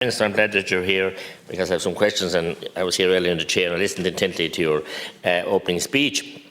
Minister, I'm glad that you're here because I have some questions, and I was here earlier in the chair and I listened intently to your opening speech.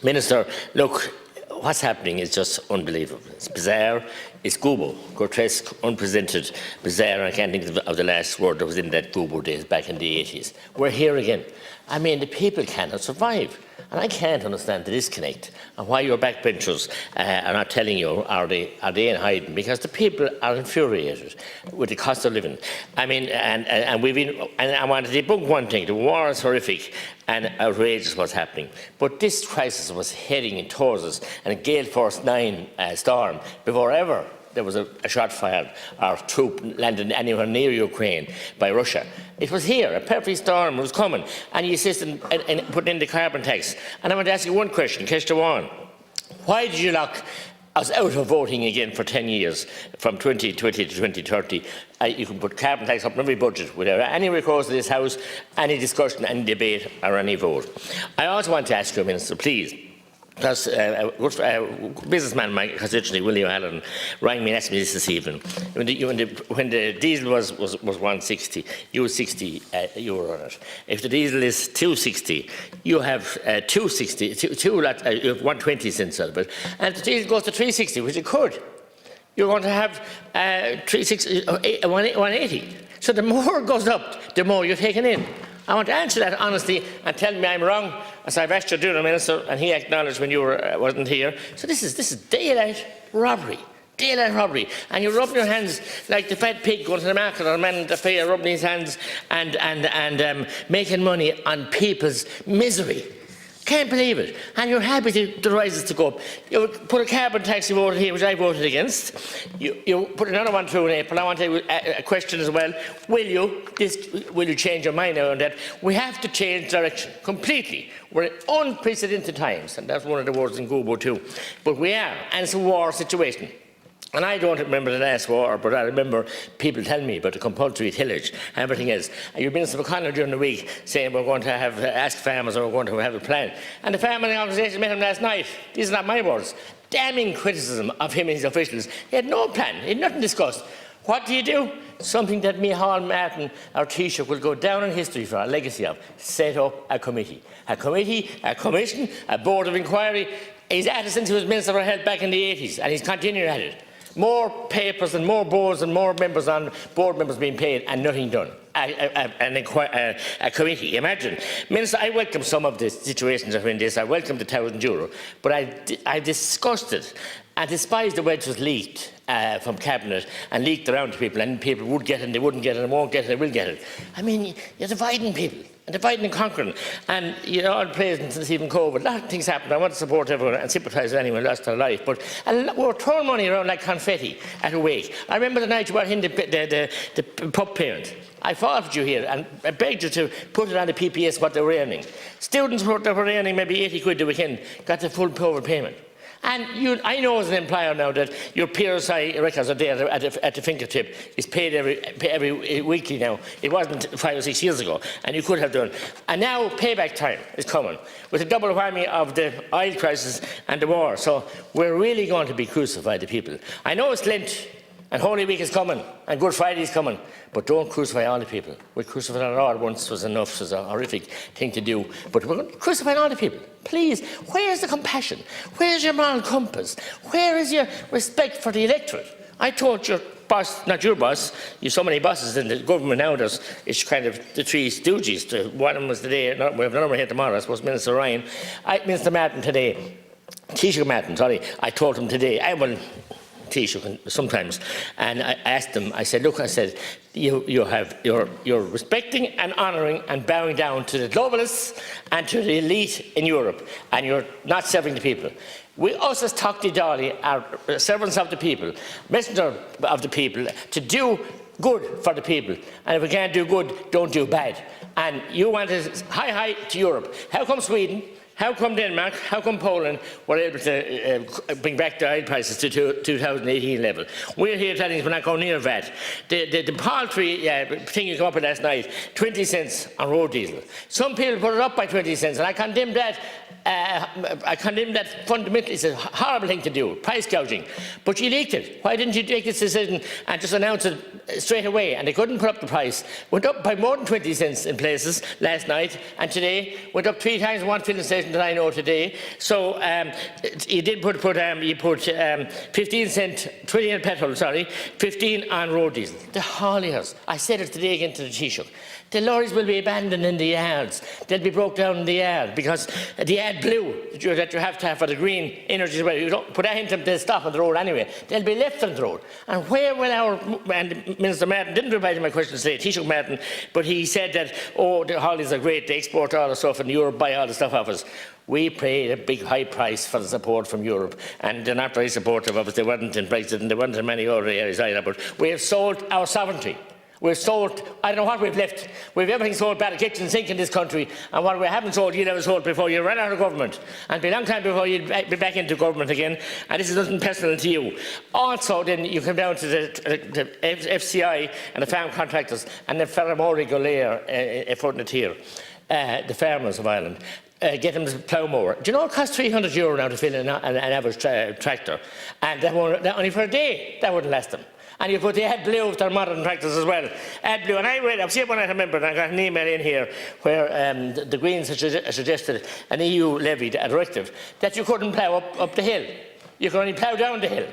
Minister, look, what's happening is just unbelievable. It's bizarre, it's Goobo, grotesque, unprecedented, bizarre. I can't think of the last word that was in that Goobo days back in the 80s. We're here again. I mean, the people cannot survive. And I can't understand the disconnect and why your backbenchers are not telling you, are they in hiding? Because the people are infuriated with the cost of living. I mean, and I want to debunk one thing: the war is horrific and outrageous what's happening. But this crisis was heading towards us, and a gale force 9 storm before ever there was a shot fired or troop landed anywhere near Ukraine by Russia. It was here, a perfect storm was coming, and you insisted in putting in the carbon tax. And I want to ask you one question, question one. Why did you lock us out of voting again for 10 years, from 2020 to 2030? You can put carbon tax up in every budget without any recourse to this House, any discussion, any debate or any vote. I also want to ask you, Minister, please, because a businessman in my constituency, William Allen, rang me and asked me this evening. When the diesel was 160, you have 60 euro on it. If the diesel is 260, you have 260, you have 120 cents out of it. And if the diesel goes to 360, which it could, you're going to have 180. So the more it goes up, the more you're taking in. I want to answer that honestly and tell me I'm wrong, as I've asked your General Minister, and he acknowledged when you wasn't here. So this is daylight robbery. Daylight robbery. And you're rubbing your hands like the fat pig going to the market, or a man at the fair rubbing his hands and making money on people's misery. Can't believe it. And you're happy the rises to go up. You put a carbon tax you voted here, which I voted against. You put another one through in April. I want a question as well. Will you change your mind now on that? We have to change direction completely. We're in unprecedented times, and that's one of the words in Goobo too. But we are, and it's a war situation. And I don't remember the last war, but I remember people telling me about the compulsory tillage and everything else. And you've been to McConnell during the week saying we're going to have ask farmers, or we're going to have a plan. And the farming organisation met him last night. These are not my words. Damning criticism of him and his officials. He had no plan. He had nothing discussed. What do? Something that me, Hall, Martin, our Taoiseach will go down in history for, our legacy of. Set up a committee. A committee, a commission, a board of inquiry. He's at it since he was Minister for Health back in the 80s, and he's continuing at it. More papers and more boards and more members on board members being paid and nothing done. A committee, imagine. Minister, I welcome some of the situations that are in this. I welcome the €1,000, but I discussed it and despise the way it was leaked from Cabinet and leaked around to people, and people would get it and they wouldn't get it and won't get it and they will get it. I mean, you're dividing people. And dividing and conquering. And you know, all praise to Stephen Cove. A lot of things happened. I want to support everyone and sympathise with anyone who lost their life. But we're throwing money around like confetti at a wake. I remember the night you brought in the pup parent. I fought for you here and I begged you to put it on the PPS what they were earning. Students that were earning maybe 80 quid the weekend got the full overpayment. And I know as an employer now that your PSI records are there at the fingertip. It's paid every weekly now. It wasn't 5 or 6 years ago, and you could have done. And now payback time is coming with a double whammy of the oil crisis and the war. So we're really going to be crucified, the people. I know it's Lent, and Holy Week is coming, and Good Friday is coming, but don't crucify all the people. We crucified our Lord once was enough. It was a horrific thing to do, but we're going to crucify all the people. Please, where's the compassion? Where's your moral compass? Where is your respect for the electorate? I told your boss, not your boss, you have so many bosses in the government now, it's kind of the three stooges. One of them was today, we have another one here tomorrow, I suppose Minister Ryan. Minister Martin today, Taoiseach Martin, sorry, I told him today, Taoiseach sometimes, and I asked him, I said, look, I said, you're respecting and honouring and bowing down to the globalists and to the elite in Europe, and you're not serving the people. We us as Táchtaí Dála are servants of the people, messenger of the people, to do good for the people, and if we can't do good, don't do bad. And you want to hi to Europe. How come Sweden? How come Denmark, how come Poland were able to bring back the oil prices to 2018 level? We're here telling you we're not going near that. The paltry thing you came up with last night, 20 cents on road diesel. Some people put it up by 20 cents, and I condemn that I condemn that fundamentally. It's a horrible thing to do, price gouging. But you leaked it. Why didn't you take this decision and just announce it straight away? And they couldn't put up the price. Went up by more than 20 cents in places last night, and today went up 3 times one filling station that I know today. So you did put 15 cent, 20 on petrol, sorry, 15 on road diesel. The hauliers. I said it today again to the Taoiseach. The lorries will be abandoned in the yards. They'll be broke down in the yard because the ad blue that you have to have for the green energy as well. You don't put that into them, they'll stop on the road anyway. They'll be left on the road. And where will and Minister Martin didn't reply to my question today, Taoiseach Martin, but he said that, oh, the holidays are great, they export all the stuff and Europe buy all the stuff off us. We paid a big high price for the support from Europe, and they're not very supportive of us. They weren't in Brexit and they weren't in many other areas either, but we have sold our sovereignty. We've sold, I don't know what we've left. We've everything sold by the kitchen sink in this country, and what we haven't sold, you'll have sold before you run out of government. And it'll be a long time before you'll be back into government again, and this is nothing personal to you. Also, then you come down to the FCI and the farm contractors, and the Ferramori Golair footing here, the farmers of Ireland. Get them to plough more. Do you know it costs €300 now to fill an average tractor? And that only for a day, that wouldn't last them. And you put the AdBlue with their modern tractors as well. AdBlue, and I read, I've seen one I remember, and I got an email in here where the Greens suggested an EU levied a directive that you couldn't plough up the hill. You could only plough down the hill.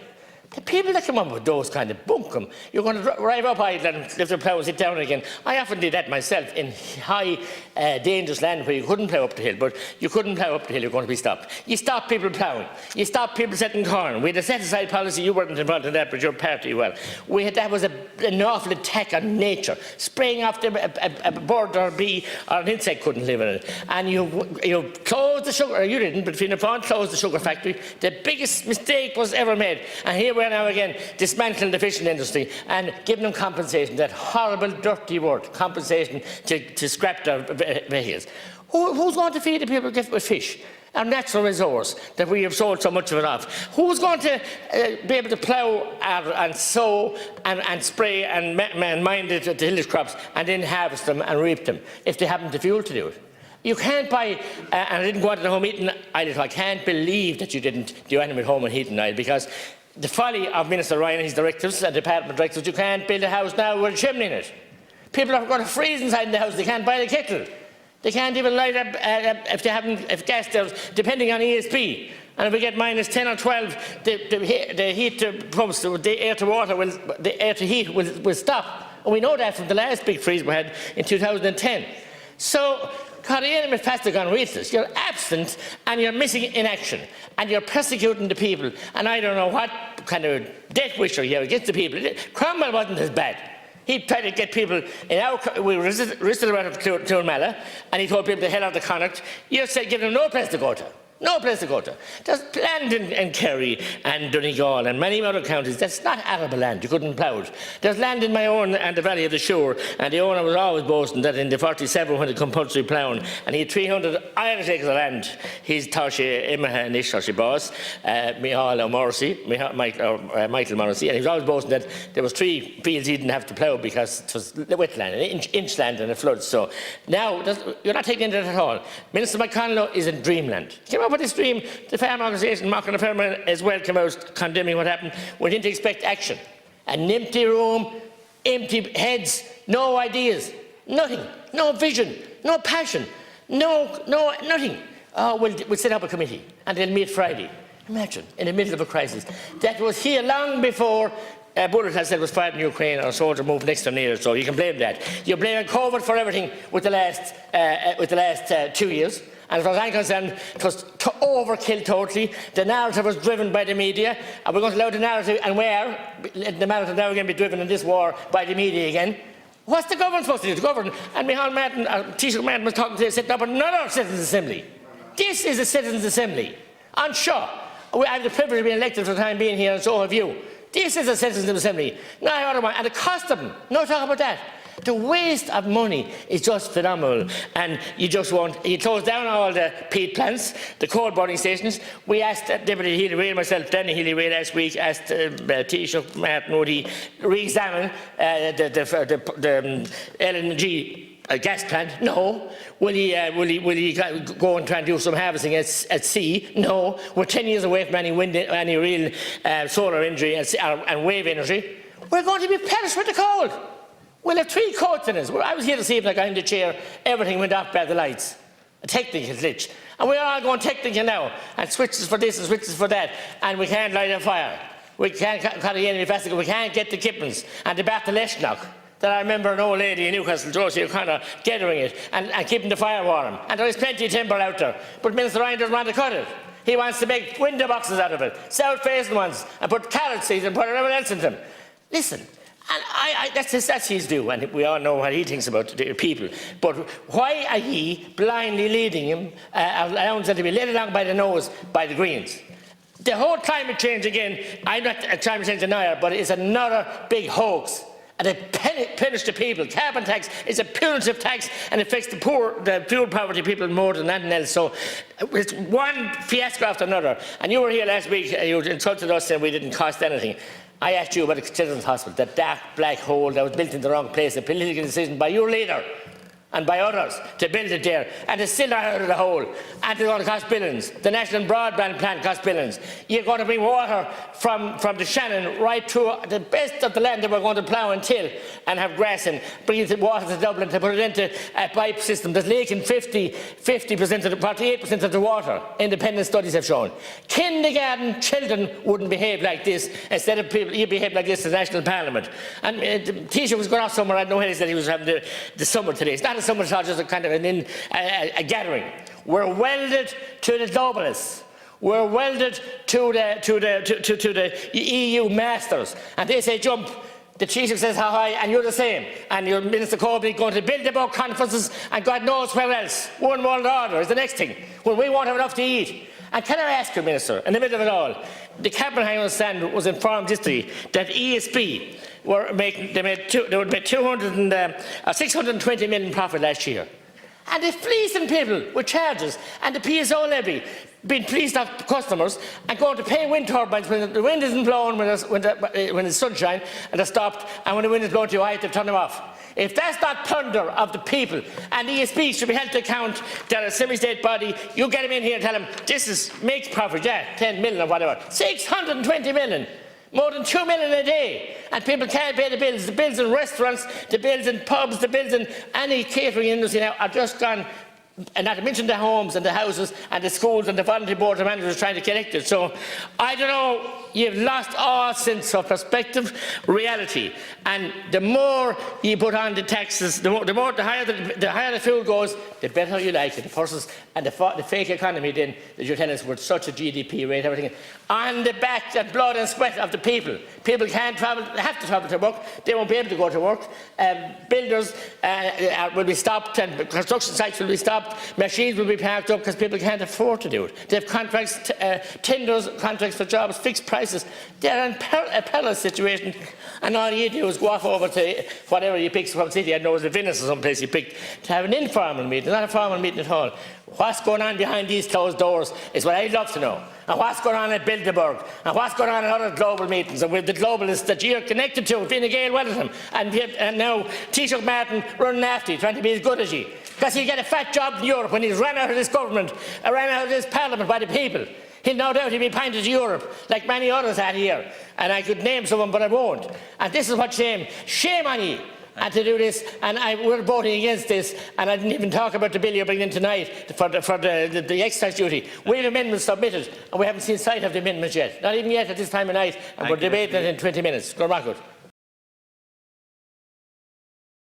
The people that come up with those kind of bunkum, you're going to drive up Ireland and lift the plough and sit down again. I often did that myself in high, dangerous land where you couldn't plough up the hill, but you couldn't plough up the hill, you're going to be stopped. You stop people ploughing. You stop people setting corn. We had a set-aside policy, you weren't involved in that, but your party, well. That was an awful attack on nature. Spraying off a bird or a bee or an insect couldn't live in it. And you closed the sugar, or you didn't, but Fianna Fáil closed the sugar factory. The biggest mistake was ever made. And here we are now again dismantling the fishing industry and giving them compensation, that horrible, dirty word, compensation to scrap their vehicles. Who's going to feed the people with fish? Our natural resource that we have sold so much of it off. Who's going to be able to plough and sow and spray and mind the tillage crops and then harvest them and reap them if they haven't the fuel to do it? You can't buy, and I didn't go out to the home heating aisle, I can't believe that you didn't do anything with home and heating aisle, because the folly of Minister Ryan and his directives and department directives, you can't build a house now with a chimney in it. People are going to freeze inside the house, they can't buy the kettle. They can't even light up if gas stoves, depending on ESP. And if we get minus 10 or 12, the heat pumps, the air to water, the air to heat will stop. And we know that from the last big freeze we had in 2010. So, with plastic on Oireachtas, you're absent and you're missing in action and you're persecuting the people. And I don't know what kind of death wisher you have against the people. Cromwell wasn't as bad. He tried to get people in our. We resisted around of Clonmala, and he told people to hell out the Connacht. You said give them no place to go to. No place to go to. There's land in Kerry and Donegal and many other counties. That's not arable land. You couldn't plough it. There's land in my own and the Valley of the Shore, and the owner was always boasting that in the 47 when the compulsory ploughing, and he had 300 Irish acres of land. He's Taoiseach Imaha and Taoiseach boss, Michael Morrissey, and he was always boasting that there was 3 fields he didn't have to plough because it was the wetland, an inchland and a flood. So now you're not taking that at all. Minister McConnell is in dreamland. Came up with this dream. The farm organisation, Mocking the Farmer, as well came out condemning what happened. We didn't expect action. An empty room, empty heads, no ideas, nothing, no vision, no passion, nothing. Oh, we'll set up a committee and they'll meet Friday. Imagine, in the middle of a crisis. That was here long before a bullet, as I said, was fired in Ukraine, or a soldier moved next to near, so you can blame that. You're blaming COVID for everything with the last 2 years. And as far as I'm concerned, it was overkill totally. The narrative was driven by the media, and we're going to allow the narrative, and the narrative now again be driven in this war by the media again. What's the government supposed to do? The government, and Micheál Martin, Taoiseach Martin was talking to, setting up another citizens' assembly. This is a citizens' assembly. I'm sure. I have the privilege of being elected for the time being here, and so have you. This is a citizens' assembly. And the cost of them, no talk about that. The waste of money is just phenomenal, and you close down all the peat plants, the coal burning stations. We asked Deputy Healy-Rae and myself, Danny Healy-Rae last week, asked Taoiseach Martin would he re-examine the LNG a gas plant? No. Will he go and try and do some harvesting at sea? No. We're 10 years away from any real solar injury and wave energy. We're going to be perished with the cold. We'll have 3 coats in us. I was here this evening, I got in the chair, everything went off by the lights. A technical glitch. And we're all going technical now, and switches for this and switches for that, and we can't light a fire. We can't cut the enemy festival, we can't get the kippens and the Battle-Leishnock. That I remember an old lady in Newcastle, Josie O'Connor, gathering it and keeping the fire warm. And there is plenty of timber out there, but Minister Ryan doesn't want to cut it. He wants to make window boxes out of it, south-facing ones, and put carrot seeds and put everything else in them. Listen, and that's his view, and we all know what he thinks about the people. But why are ye blindly leading him, allowing them to be led along by the nose by the Greens? The whole climate change, again, I'm not a climate change denier, but it's another big hoax. And they punish the people. Carbon tax is a punitive tax and it affects the poor, the fuel poverty people more than anything else. So it's one fiasco after another. And you were here last week, you insulted us saying we didn't cost anything. I asked you about the Children's Hospital, that dark black hole that was built in the wrong place, a political decision by your leader and by others to build it there, and it's still not out of the hole, and it's going to cost billions. The National Broadband Plan costs billions. You're going to bring water from the Shannon right through the best of the land that we're going to plough and till and have grass in, bring the water to Dublin to put it into a pipe system that's leaking 50% of the 48% of the water, independent studies have shown. Kindergarten children wouldn't behave like this instead of people, you behave like this in the National Parliament. And the Taoiseach was going off somewhere, I don't know where he said he was having the summer today. It's not a summer, it's just a kind of a gathering. We're welded to the globalists. We're welded to the EU masters. And they say jump. The Taoiseach says how high, and you're the same. And your Minister Corbyn going to build about conferences and God knows where else. One world order is the next thing. Well, we won't have enough to eat. And can I ask you, Minister, in the middle of it all, the cabinet hanging on stand was informed yesterday that ESB would make 620 million profit last year. And they're fleecing people with charges and the PSO levy, being fleeced off customers and going to pay wind turbines when the wind isn't blowing, when it's sunshine and they're stopped, and when the wind is blowing too high, they turn them off. If that's not plunder of the people, and the ESB should be held to account, that a semi-state body, you get them in here and tell them, this is makes profit, yeah, 10 million or whatever. 620 million. More than 2 million a day, and people can't pay the bills. The bills in restaurants, the bills in pubs, the bills in any catering industry now are just gone. And not to mention the homes and the houses and the schools and the voluntary board of managers trying to collect it. So I don't know, you've lost all sense of perspective, reality. And the more you put on the taxes, the higher the fuel goes, the better you like it. The purses and the fake economy then that you're telling us with such a GDP rate, everything. On the back, the blood and sweat of the people. People can't travel, they have to travel to work, they won't be able to go to work. Builders will be stopped and construction sites will be stopped. Machines will be parked up because people can't afford to do it. They have contracts, tenders, contracts for jobs, fixed prices. They're in a perilous situation, and all you do is go off over to whatever you pick from city. I know it was a Venice or someplace you picked to have an informal meeting, not a formal meeting at all. What's going on behind these closed doors is what I'd love to know. And what's going on at Bilderberg, and what's going on at other global meetings, and with the globalists that you're connected to, Fine Gael Weldon, and now Taoiseach Martin running after you, trying to be as good as you. Because he'll get a fat job in Europe when he's run out of this government, ran out of this parliament by the people. He'll no doubt be pointed to Europe, like many others had here. And I could name some of them, but I won't. And this is what shame. Shame on you. And to do this, and we're voting against this, and I didn't even talk about the bill you're bringing in tonight for the excise duty. We have amendments submitted, and we haven't seen sight of the amendments yet. Not even yet at this time of night, and we're debating it in 20 minutes. Go back.